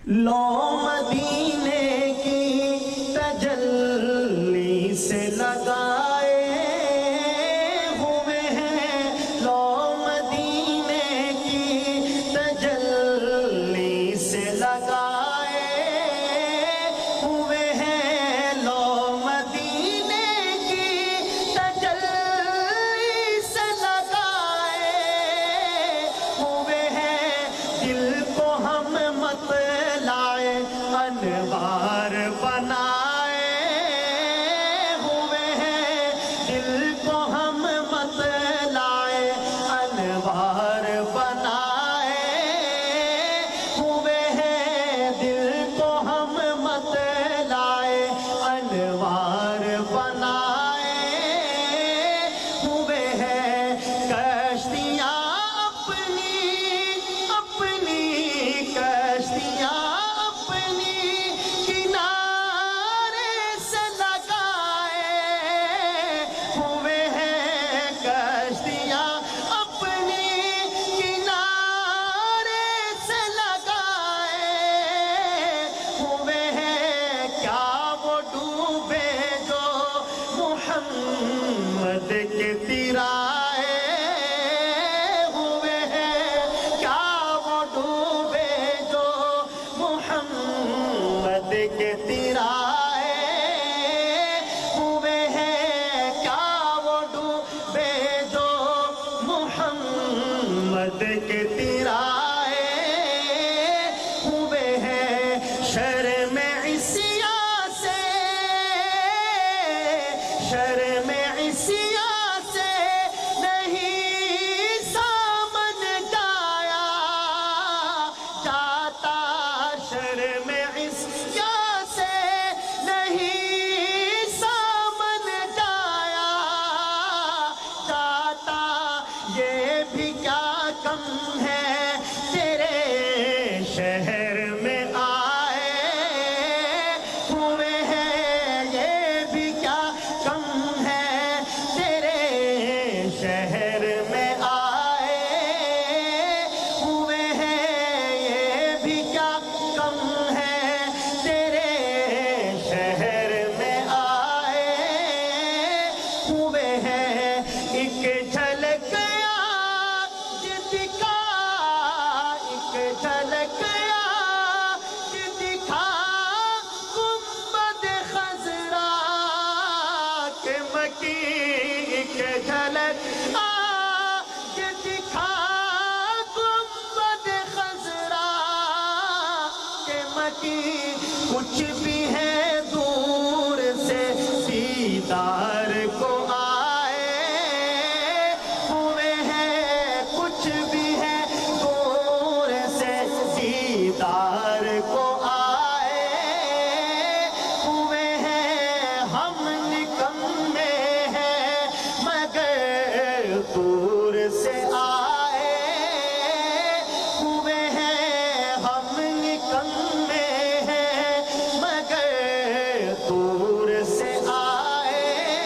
لو مدینے کی تجلی سے لگائے ہوئے ہیں، لو مدینے کی تجلی سے لگائے ہوئے ہیں، لو مدینے کی تجلی سے لگائے ہوئے ہیں، دل کو ہم مطلع انوار بنائے ہوئے ہیں، دل کو ہم مطلع انوار بنائے ہوئے ہیں، دل کو ہم مطلع انوار بنائے ہوئے ہیں، کشتیاں اپنی اپنی کشتیاں اپنی کنارے سے لگائے ہوئے ہیں، کشتیاں اپنی کنارے سے لگائے ہوئے ہیں، کیا وہ ڈوبے جو محمد کے تیرائے ہوئے ہیں، کیا وہ ڈوبے جو محمد کے تیرائے ہوئے ہیں، کیا وہ ڈوبے جو محمد کے تیرائے ہوئے ہیں، شرم عصیاں سے شرم عصیاں سے نہیں سامن جایا جاتا، شرم عصیاں سے نہیں سامن جایا جاتا، یہ بھی کیا کم ہے تیرے شہر میں آئے ہوئے ہیں، یہ بھی کیا کم ہے تیرے شہر میں آئے ہوئے ہیں، یہ بھی کیا کم ہے تیرے شہر میں آئے ہوئے ہیں، ایک جھلک آج دکھا ایک جھلک آج دکھا گنبد خضرا کے مکی، ایک جھلک آج دکھا گنبد خضرا کے مکی، کچھ بھی ہے دور سے دیدار کو آئے ہوئے ہیں، کچھ بھی ہے دور سے دیدار کو آئے ہوئے ہیں، ہم نکمے ہیں مگر دور سے آئے ہوئے ہیں، ہم نکمے ہیں مگر دور سے آئے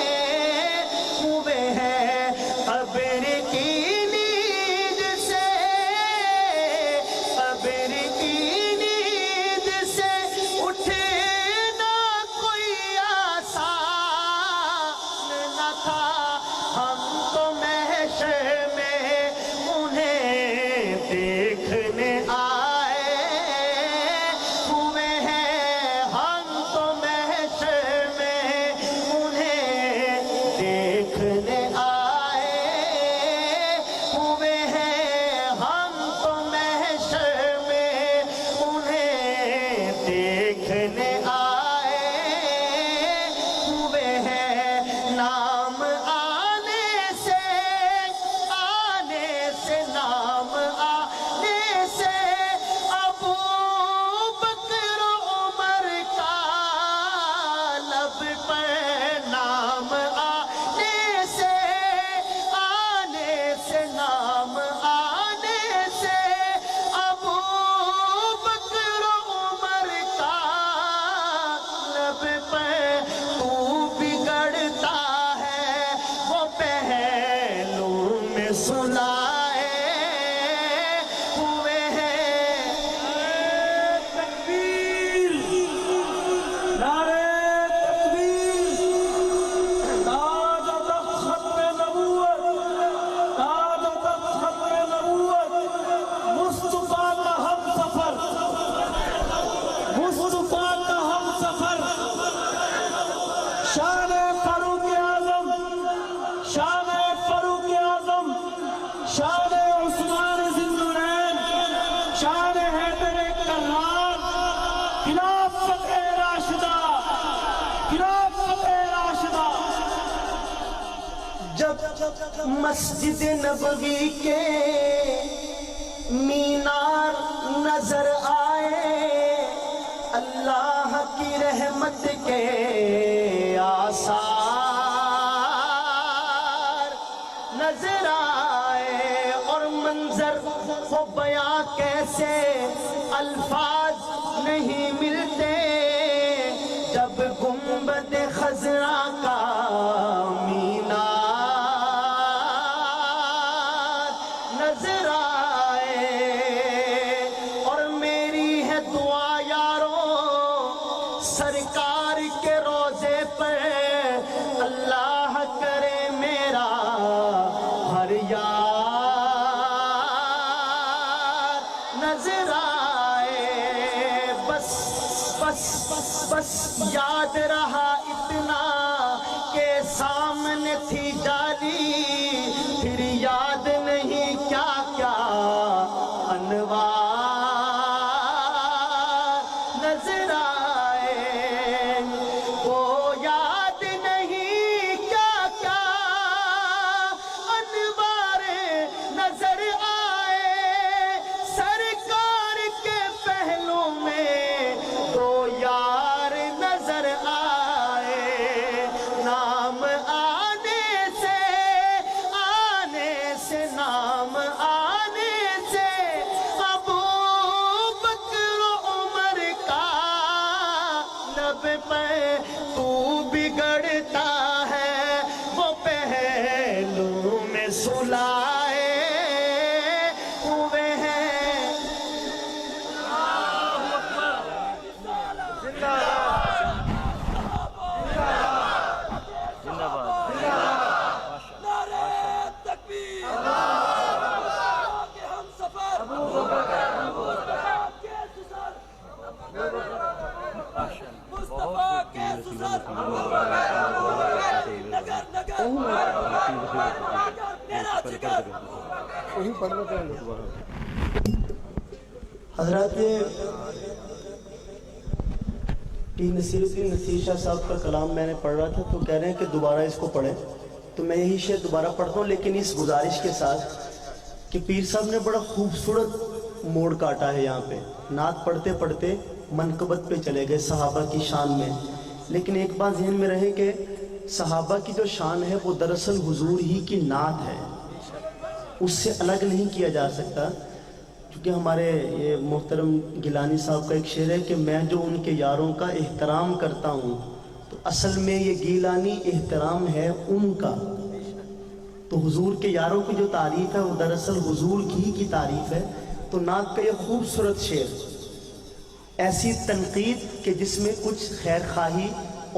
خلافت راشدہ، خلافت راشدہ۔ جب مسجد نبوی کے مینار نظر آئے، اللہ کی رحمت کے آثار نظر آئے، اور منظر وہ بیاں کیسے الفاظ نہیں ملتے، جب گنبد خضرا کا مینار نظر آئے، اور میری ہے دعا یارو سرکار کے روزے پر، اللہ کرے میرا ہر یار نظر آئے۔ بس بس بس یاد رہا اتنا کہ سامنے تھی جالی، پھر یاد نہیں کیا کیا انوار نظر آئے، وہ یاد نہیں کیا کیا انوار نظر آئے، سرکار کے پہلو میں دو یار نظر آئے، نام آنے سے نام آنے سے ابو بکر عمر کا لب پہ تو بگڑتا ہے، وہ پہلو میں سلائے ہوئے ہیں۔ نعرہ تکبیر، کہ ہم سفر مصطفیٰ کے سسر، نگر نگر میرا جگر۔ حضرات ٹی نصیر الدین نصیر شاہ صاحب کا کلام میں نے پڑھ رہا تھا، تو کہہ رہے ہیں کہ دوبارہ اس کو پڑھیں، تو میں یہی شعر دوبارہ پڑھتا ہوں، لیکن اس گزارش کے ساتھ کہ پیر صاحب نے بڑا خوبصورت موڑ کاٹا ہے یہاں پہ، نعت پڑھتے پڑھتے منقبت پہ چلے گئے صحابہ کی شان میں، لیکن ایک بات ذہن میں رہے کہ صحابہ کی جو شان ہے وہ دراصل حضور ہی کی نعت ہے، اس سے الگ نہیں کیا جا سکتا، کیونکہ ہمارے یہ محترم گیلانی صاحب کا ایک شعر ہے کہ میں جو ان کے یاروں کا احترام کرتا ہوں، تو اصل میں یہ گیلانی احترام ہے ان کا، تو حضور کے یاروں کی جو تعریف ہے وہ دراصل حضور کی تعریف ہے۔ تو نعت کا یہ خوبصورت شعر، ایسی تنقید کہ جس میں کچھ خیر خواہی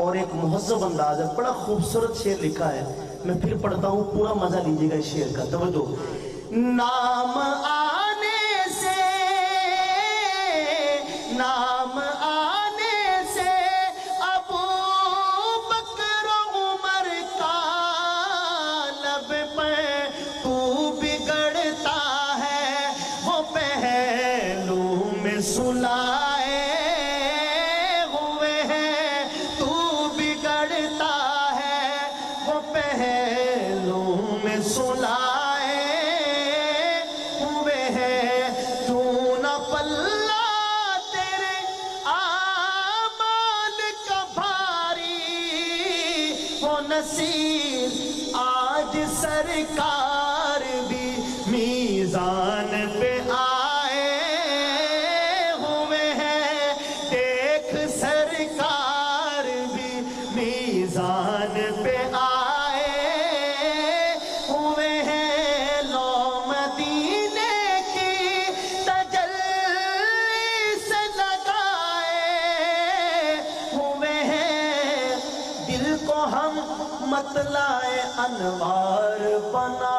اور ایک مہذب انداز ہے، بڑا خوبصورت شعر لکھا ہے، میں پھر پڑھتا ہوں، پورا مزہ لیجیے گا اس شعر کا، توجہ۔ نام آنے سے نام آنے سے ابو بکر عمر کا لب پہ تو بگڑتا ہے، وہ پہلو میں سلائے ہوئے ہیں، تو بگڑتا ہے وہ پہلو میں سلائے ہوئے ہیں، کیوں نہ پلہ تیرے اعمال کا بھاری ہو نصیر، آج سرکار بھی میزان پہ آئے ہوئے ہیں، دیکھ سرکار بھی میزان پہ آئے ہوئے ہیں، لو مدینے کی تجلی سے لگائے ہوئے ہیں، دل کو ہم مطلع انوار بنا